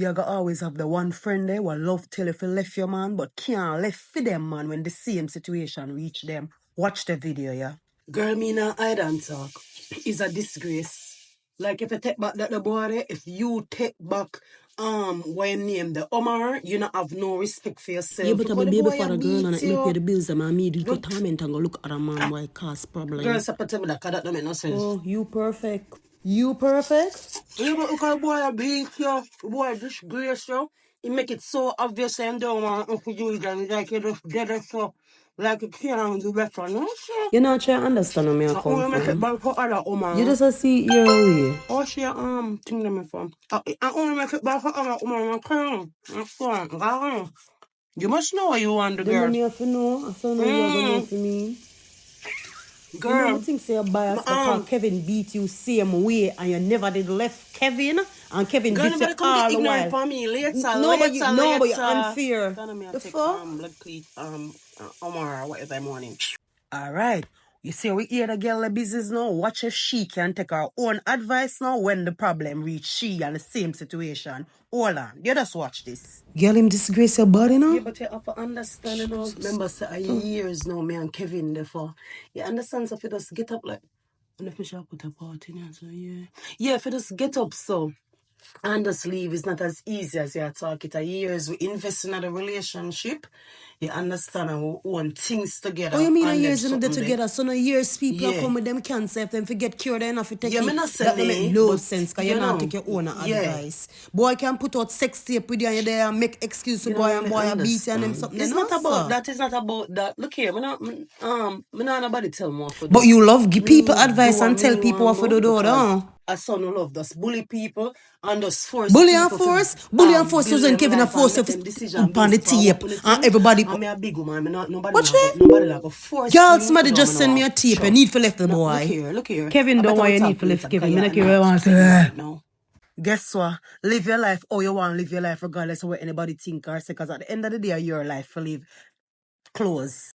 You gotta always have the one friend there who love tell if you left your man, but can't left for them, man, when the same situation reach them. Watch the video, yeah. Girl, me now I don't talk. It's a disgrace. Like if you take back that the boy there, if you take back what you name the Omar, you not have no respect for yourself. Yeah, but I'm a Because the baby boy for a a girl and beat I me pay you. the bills and my me do But torment and go look at a man why cause problem. girl, so tell me that cause that don't make no sense. Oh, you perfect. You perfect? Yeah, but look at the boy a beat you. The boy disgrace you. He make it so obvious and don't want to do it and like you just dead or so. Like you can't do better, no sir. You not try to understand where me I I come only make it from. bad for other woman. You just a see it your way. Oh, she thing them from. I only make it bad for other woman. I can't. I can't. You must know what you want, the Then girl. me have to know. I don't know you are gonna know for me. You know, me Girl. think say you're biased because Kevin beat you same way and you never did left Kevin and Kevin Girl, beat you nobody come all get the ignorant while. for me. Later, No, but later. you're unfair. Gonna me The take fuck? blood cleat Omar or whatever morning. Alright. You see we hear the girl the business now. Watch if she can take her own advice now when the problem reach she and the same situation. Hold on. You just watch this. Girl, him disgrace your body now? Yeah, but you have to understand, you know. Remember, say, years now, me and Kevin, therefore. You understand, so if you just get up like, and if I shall put a part in here, so yeah. Yeah, if you just get up, so, and just leave, it's not as easy as you talk. It a years we invest in a relationship. You understand, and we own things together. Oh, you mean a and years in something the together? So no years people Yeah. come with them cancer if them forget cure then have to take Yeah, it. me not say That don't make nay, no but, sense because you you not know, take your own yeah. advice. Boy can put out sex tape with you and you there and make excuse to You boy don't and really boy a beat you and them understand. something. It's then not about also. that. It's not about that. Look here, me not nobody tell me what to do. But you love give people Me advice do and what tell me people what want to do, because don't. a son who love just bully people and just force Bully and people force? to Bully and force build wasn't them Kevin a life and force make of them decision on the based on what tape me and think. everybody. And me a big woman, me not nobody Watch not it? go nobody not go force Girl, me somebody to do just send me a tape. You need for left the no, boy. look here. Kevin I don't better want we you need talk for later left Kevin. because Me you're not care not what you ignorant want. now. Guess what? Live your life how you want to live your life regardless of what anybody think or say because at the end of the day your life to live. Close.